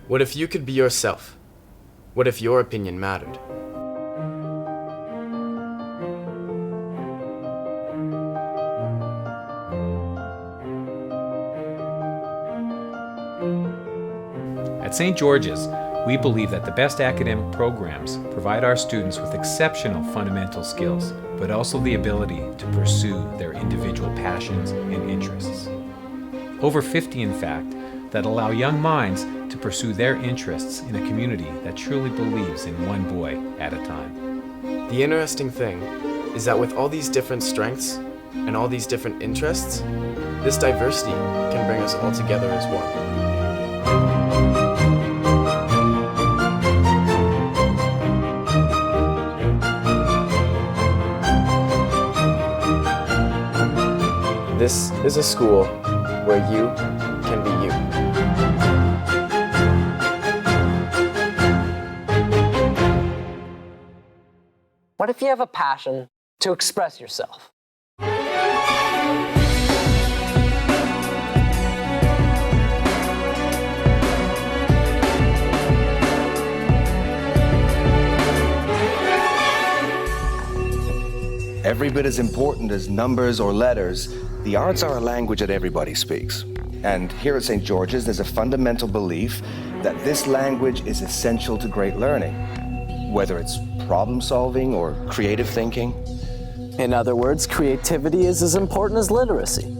What if you could be yourself? What if your opinion mattered? At St. George's, we believe that the best academic programs provide our students with exceptional fundamental skills, but also the ability to pursue their individual passions and interests. Over 50, in fact, that allow young minds to pursue their interests in a community that truly believes in one boy at a time. The interesting thing is that with all these different strengths and all these different interests, this diversity can bring us all together as one. This is a school where you can be you. What if you have a passion to express yourself? Every bit as important as numbers or letters, the arts are a language that everybody speaks. And here at St. George's, there's a fundamental belief that this language is essential to great learning, whether it's problem solving or creative thinking. In other words, creativity is as important as literacy.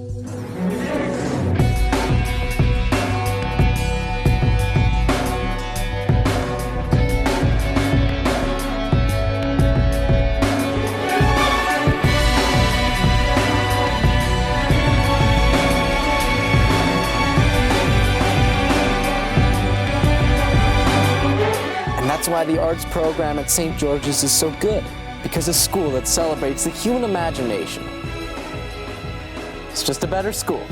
That's why the arts program at St. George's is so good, because it's a school that celebrates the human imagination. It's just a better school.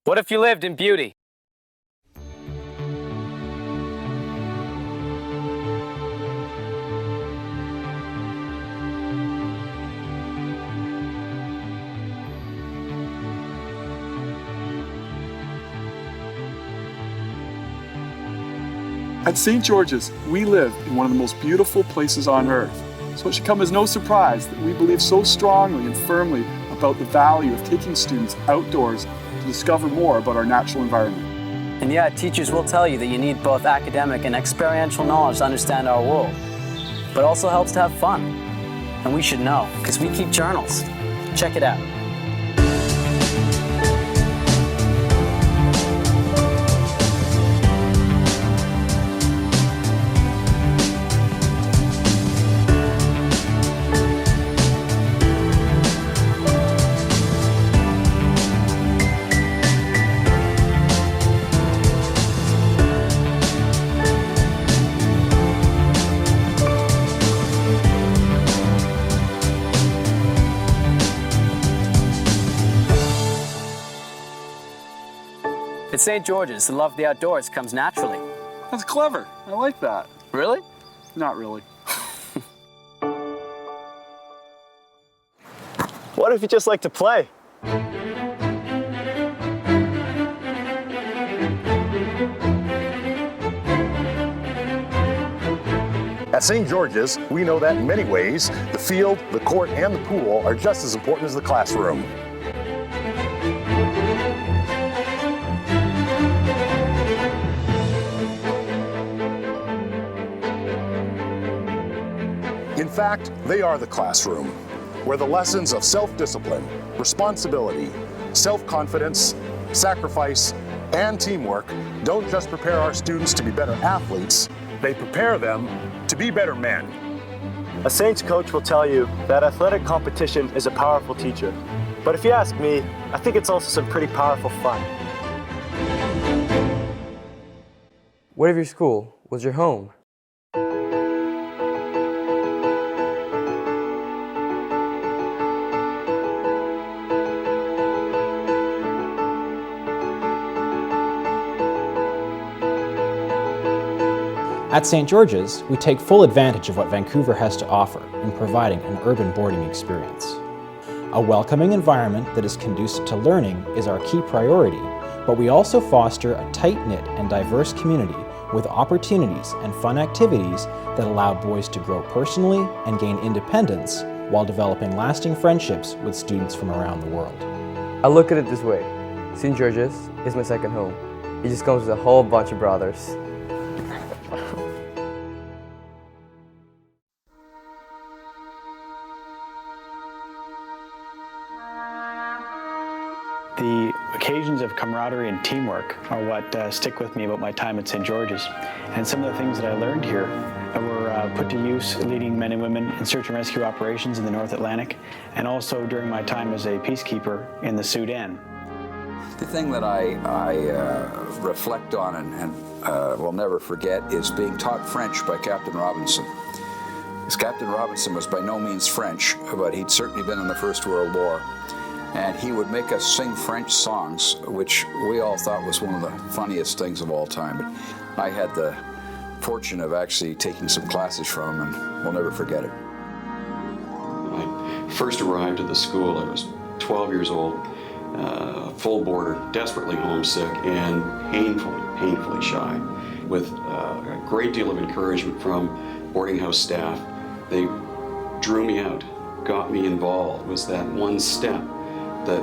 What if you lived in beauty? At St. George's, we live in one of the most beautiful places on earth. So it should come as no surprise that we believe so strongly and firmly about the value of taking students outdoors to discover more about our natural environment. And yeah, teachers will tell you that you need both academic and experiential knowledge to understand our world. But it also helps to have fun. And we should know, because we keep journals. Check it out. At St. George's, the love of the outdoors comes naturally. That's clever. I like that. Really? Not really. What if you just like to play? At St. George's, we know that in many ways, the field, the court, and the pool are just as important as the classroom. In fact, they are the classroom, where the lessons of self-discipline, responsibility, self-confidence, sacrifice, and teamwork don't just prepare our students to be better athletes, they prepare them to be better men. A Saints coach will tell you that athletic competition is a powerful teacher. But if you ask me, I think it's also some pretty powerful fun. What if your school was your home? At St. George's, we take full advantage of what Vancouver has to offer in providing an urban boarding experience. A welcoming environment that is conducive to learning is our key priority, but we also foster a tight-knit and diverse community with opportunities and fun activities that allow boys to grow personally and gain independence while developing lasting friendships with students from around the world. I look at it this way. St. George's is my second home. It just comes with a whole bunch of brothers. The occasions of camaraderie and teamwork are what stick with me about my time at St. George's. And some of the things that I learned here were put to use leading men and women in search and rescue operations in the North Atlantic, and also during my time as a peacekeeper in the Sudan. The thing that I reflect on and will never forget is being taught French by Captain Robinson. Because Captain Robinson was by no means French, but he'd certainly been in the First World War. And he would make us sing French songs, which we all thought was one of the funniest things of all time. But I had the fortune of actually taking some classes from him, and we'll never forget it. When I first arrived at the school, I was 12 years old, full boarder, desperately homesick, and painfully shy. With a great deal of encouragement from boarding house staff, they drew me out, got me involved. It was that one step that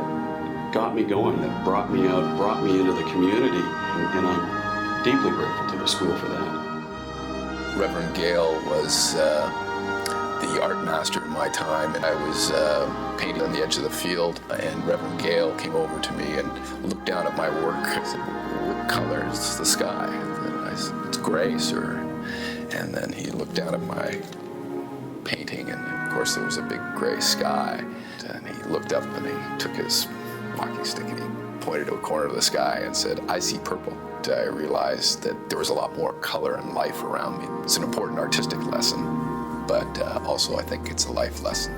got me going, that brought me out, brought me into the community, and I'm deeply grateful to the school for that. Reverend Gale was the art master in my time, and I was painting on the edge of the field, and Reverend Gale came over to me and looked down at my work. I said, "What color is the sky?" And I said, "It's gray, sir." And then he looked down at my painting, and of course there was a big gray sky. And he looked up and he took his walking stick and he pointed to a corner of the sky and said, "I see purple." I realized that there was a lot more color and life around me. It's an important artistic lesson, but also I think it's a life lesson.